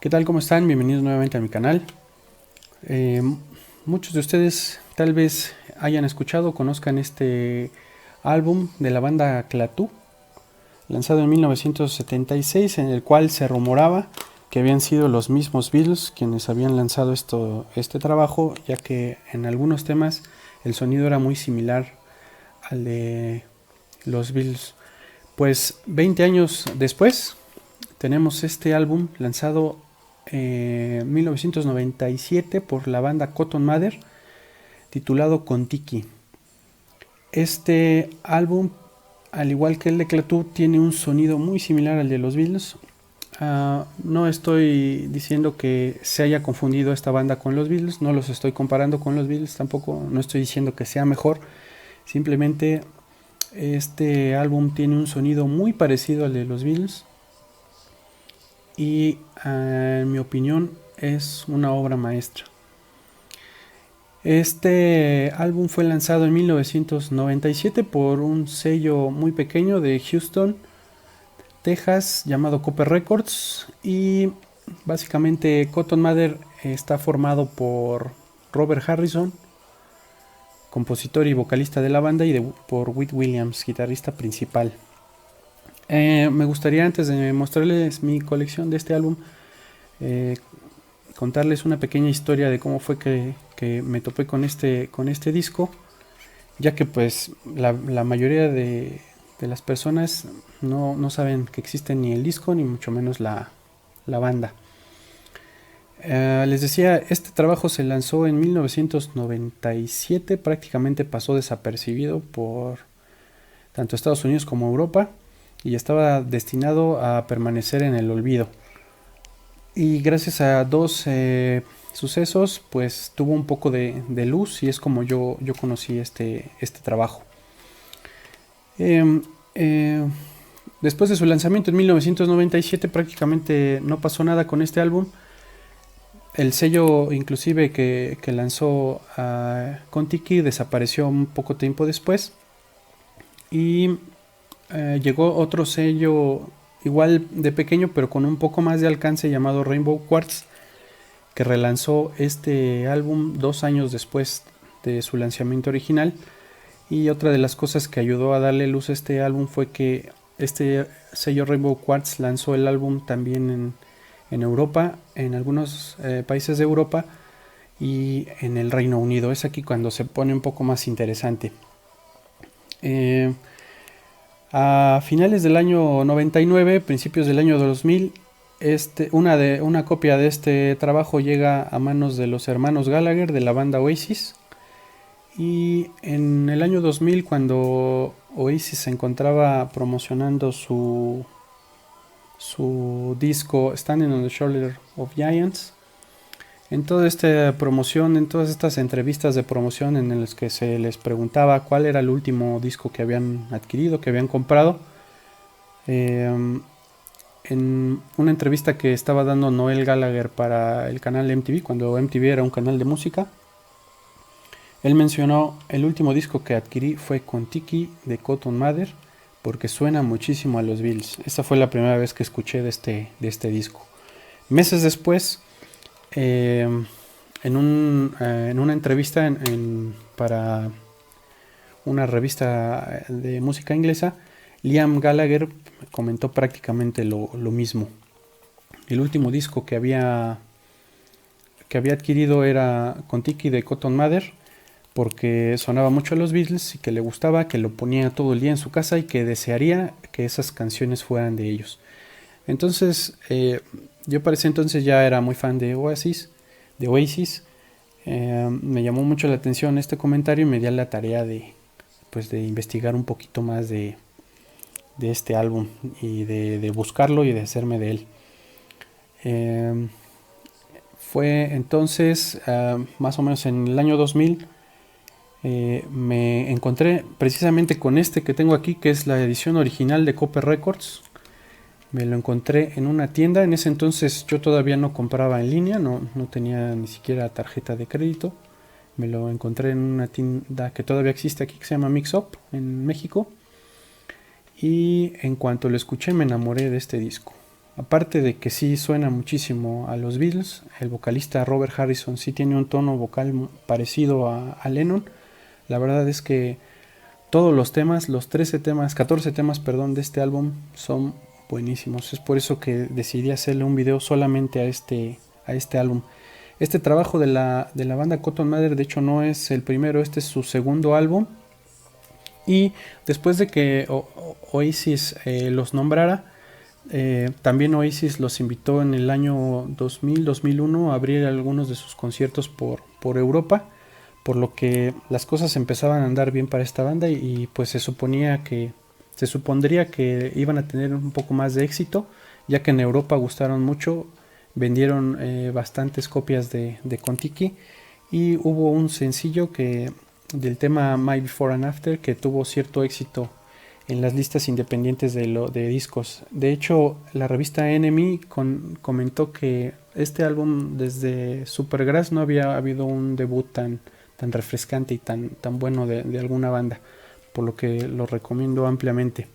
¿Qué tal? ¿Cómo están? Bienvenidos nuevamente a mi canal. Eh, Muchos de ustedes tal vez hayan escuchado o conozcan este álbum de la banda Clatú, lanzado en 1976, en el cual se rumoraba que habían sido los mismos Beatles quienes habían lanzado este trabajo, ya que en algunos temas el sonido era muy similar al de los Beatles. Pues 20 años después tenemos este álbum lanzado en 1997 por la banda Cotton Mather, titulado Kon-Tiki. Este álbum, al igual que el de Clatú, tiene un sonido muy similar al de los Beatles. No estoy diciendo que se haya confundido esta banda con los Beatles, no los estoy comparando con los Beatles, tampoco no estoy diciendo que sea mejor, simplemente este álbum tiene un sonido muy parecido al de los Beatles y en mi opinión es una obra maestra. Este álbum fue lanzado en 1997 por un sello muy pequeño de Houston, Texas, llamado Copper Records, y básicamente Cotton Mather está formado por Robert Harrison, compositor y vocalista de la banda, y por Whit Williams, guitarrista principal. Me gustaría, antes de mostrarles mi colección de este álbum, eh, contarles una pequeña historia de cómo fue que me topé con este disco, ya que pues la mayoría de las personas no saben que existe ni el disco ni mucho menos la banda. Les decía, este trabajo se lanzó en 1997, prácticamente pasó desapercibido por tanto Estados Unidos como Europa y estaba destinado a permanecer en el olvido. Y gracias a dos sucesos, pues tuvo un poco de luz y es como yo conocí este trabajo. Eh, eh, Después de su lanzamiento en 1997 prácticamente no pasó nada con este álbum. El sello inclusive que lanzó a Kon-Tiki desapareció un poco tiempo después y llegó otro sello igual de pequeño pero con un poco más de alcance, llamado Rainbow Quartz, que relanzó este álbum 2 años después de su lanzamiento original. Y otra de las cosas que ayudó a darle luz a este álbum fue que este sello Rainbow Quartz lanzó el álbum también en Europa, en algunos países de Europa y en el Reino Unido. Es aquí cuando se pone un poco más interesante. A finales del año 99, principios del año 2000, una copia de este trabajo llega a manos de los hermanos Gallagher de la banda Oasis. Y en el año 2000, cuando Oasis se encontraba promocionando su disco Standing on the Shoulder of Giants, en toda esta promoción, en todas estas entrevistas de promoción en las que se les preguntaba cuál era el último disco que habían adquirido, que habían comprado, en una entrevista que estaba dando Noel Gallagher para el canal MTV, cuando MTV era un canal de música, él mencionó: el último disco que adquirí fue Kon-Tiki de Cotton Mather, porque suena muchísimo a los Beatles. Esta fue la primera vez que escuché de este disco. Meses después, en una entrevista para una revista de música inglesa, Liam Gallagher comentó prácticamente lo mismo. El último disco que había adquirido era Kon-Tiki de Cotton Mather, porque sonaba mucho a los Beatles y que le gustaba, que lo ponía todo el día en su casa y que desearía que esas canciones fueran de ellos. Entonces, yo para ese entonces ya era muy fan de Oasis. Me llamó mucho la atención este comentario y me di a la tarea de investigar un poquito más de este álbum y de buscarlo y de hacerme de él. Fue entonces, más o menos en el año 2000, me encontré precisamente con este que tengo aquí, que es la edición original de Copper Records. Me lo encontré en una tienda. En ese entonces yo todavía no compraba en línea, no tenía ni siquiera tarjeta de crédito. Me lo encontré en una tienda que todavía existe aquí, que se llama Mix Up, en México. Y en cuanto lo escuché me enamoré de este disco. Aparte de que sí suena muchísimo a los Beatles, el vocalista Robert Harrison sí tiene un tono vocal parecido a Lennon. La verdad es que todos los temas, los 13 temas, 14 temas, perdón, de este álbum son buenísimos. Es por eso que decidí hacerle un video solamente a este álbum. Este trabajo de la banda Cotton Mather, de hecho, no es el primero, este es su segundo álbum. Y después de que Oasis los nombrara, también Oasis los invitó en el año 2000-2001 a abrir algunos de sus conciertos por Europa, por lo que las cosas empezaban a andar bien para esta banda y pues se supondría que iban a tener un poco más de éxito, ya que en Europa gustaron mucho, vendieron bastantes copias de Kon-Tiki y hubo un sencillo del tema My Before and After que tuvo cierto éxito en las listas independientes de discos. De hecho, la revista NME comentó que este álbum desde Supergrass no había habido un debut tan refrescante y tan bueno de alguna banda, por lo que lo recomiendo ampliamente.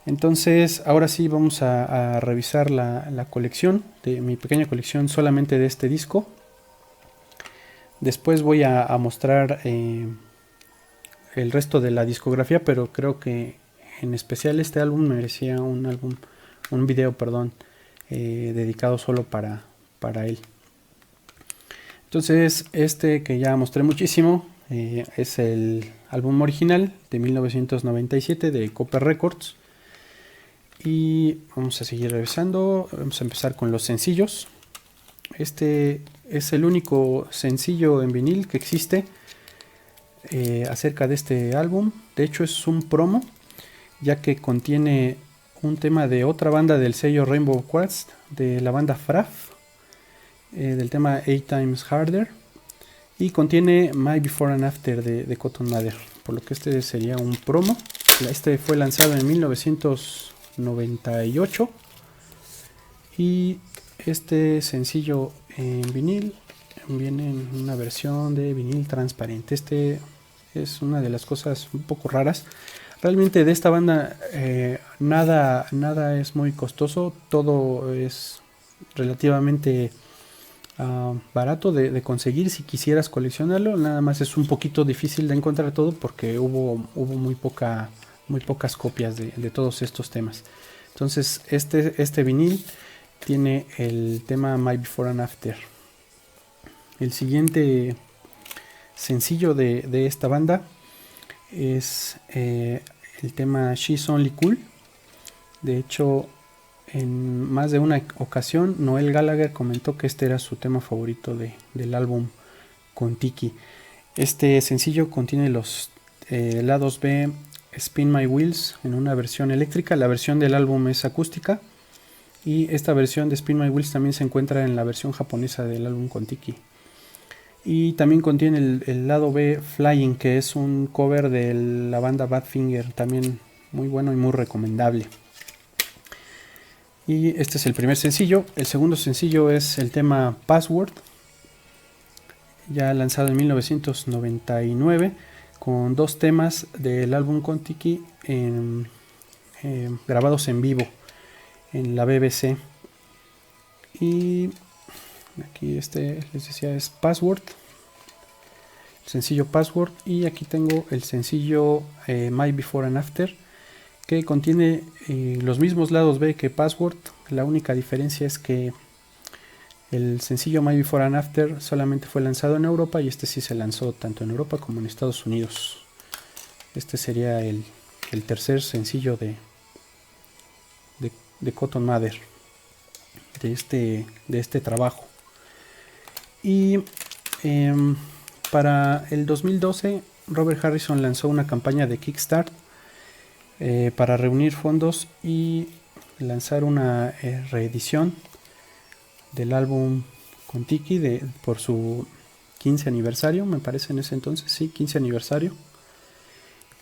Entonces, ahora sí vamos a revisar la colección, mi pequeña colección solamente de este disco. Después voy a mostrar el resto de la discografía, pero creo que en especial este álbum merecía un video, perdón, dedicado solo para él. Entonces, este que ya mostré muchísimo es el álbum original de 1997 de Copper Records. Y vamos a seguir revisando. Vamos a empezar con los sencillos. Este es el único sencillo en vinil que existe acerca de este álbum. De hecho, es un promo, ya que contiene un tema de otra banda del sello Rainbow Quartz, de la banda Fraf, del tema 8 Times Harder, y contiene My Before and After de Cotton Mather, por lo que este sería un promo. Este fue lanzado en 1998 y este sencillo en vinil viene en una versión de vinil transparente. Este es una de las cosas un poco raras. Realmente de esta banda nada es muy costoso, todo es relativamente barato de conseguir si quisieras coleccionarlo. Nada más es un poquito difícil de encontrar todo porque hubo muy pocas copias de todos estos temas. Entonces este vinil tiene el tema My Before and After. El siguiente sencillo de esta banda es el tema She's Only Cool. De hecho, en más de una ocasión Noel Gallagher comentó que este era su tema favorito del álbum Kon-Tiki. Este sencillo contiene los lados B Spin My Wheels en una versión eléctrica. La versión del álbum es acústica y esta versión de Spin My Wheels también se encuentra en la versión japonesa del álbum Kon-Tiki. Y también contiene el lado B Flying, que es un cover de la banda Badfinger, también muy bueno y muy recomendable. Y este es el primer sencillo. El segundo sencillo es el tema Password, ya lanzado en 1999, con dos temas del álbum Kon-Tiki grabados en vivo en la BBC. Y aquí les decía es Password, el sencillo Password, y aquí tengo el sencillo My Before and After, que contiene los mismos lados B que Password. La única diferencia es que el sencillo My Before and After solamente fue lanzado en Europa y este sí se lanzó tanto en Europa como en Estados Unidos. Este sería el tercer sencillo de Cotton Mather, de este trabajo. Y para el 2012 Robert Harrison lanzó una campaña de Kickstarter para reunir fondos y lanzar una reedición del álbum Kon-Tiki por su 15 aniversario, me parece en ese entonces, sí, 15 aniversario.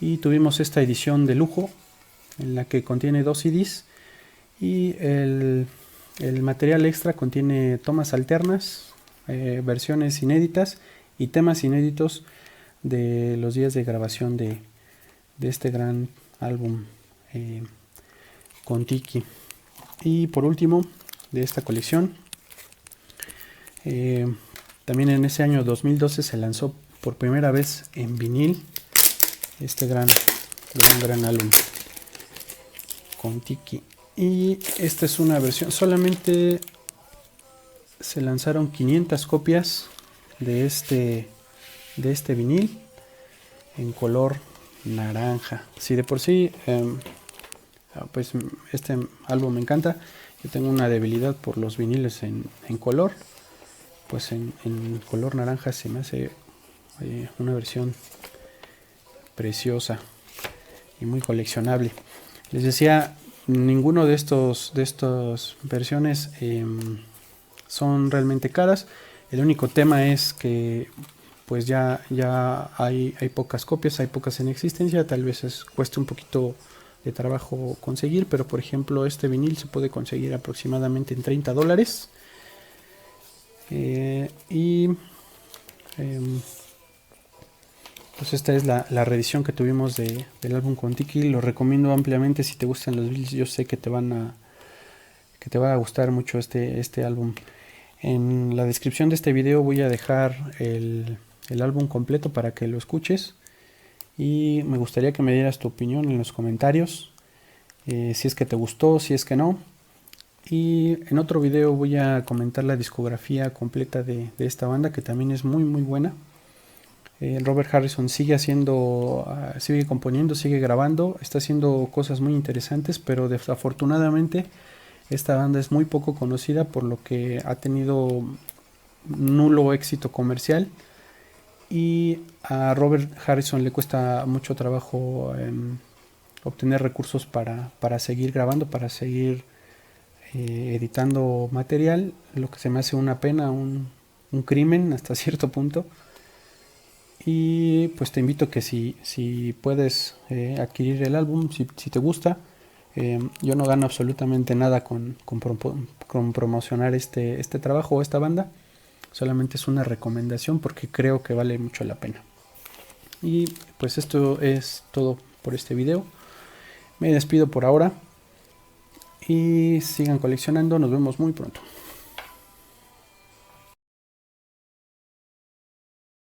Y tuvimos esta edición de lujo en la que contiene 2 CDs y el material extra contiene tomas alternas, versiones inéditas y temas inéditos de los días de grabación de este gran álbum Kon-Tiki. Y por último, de esta colección, también en ese año 2012 se lanzó por primera vez en vinil este gran álbum Kon-Tiki. Y esta es una versión, solamente se lanzaron 500 copias de este vinil en color naranja. Si de por sí pues este álbum me encanta, yo tengo una debilidad por los viniles en color, pues en color naranja se me hace una versión preciosa y muy coleccionable. Les decía, ninguno de estas versiones son realmente caras. El único tema es que pues ya hay pocas copias, hay pocas en existencia. Tal vez cueste un poquito de trabajo conseguir, pero por ejemplo este vinil se puede conseguir aproximadamente en $30. Pues esta es la reedición que tuvimos del álbum Kon-Tiki. Lo recomiendo ampliamente si te gustan los Beatles. Yo sé que te va a gustar mucho este álbum. En la descripción de este video voy a dejar el álbum completo para que lo escuches, y me gustaría que me dieras tu opinión en los comentarios, si es que te gustó, si es que no. Y en otro video voy a comentar la discografía completa de esta banda, que también es muy muy buena. Robert Harrison sigue componiendo, sigue grabando, está haciendo cosas muy interesantes, pero desafortunadamente esta banda es muy poco conocida, por lo que ha tenido nulo éxito comercial, y a Robert Harrison le cuesta mucho trabajo obtener recursos para seguir grabando, para seguir editando material, lo que se me hace una pena, un crimen hasta cierto punto. Y pues te invito a que si puedes adquirir el álbum, si te gusta. Yo no gano absolutamente nada con promocionar este trabajo o esta banda. Solamente es una recomendación porque creo que vale mucho la pena. Y pues esto es todo por este video. Me despido por ahora y sigan coleccionando. Nos vemos muy pronto.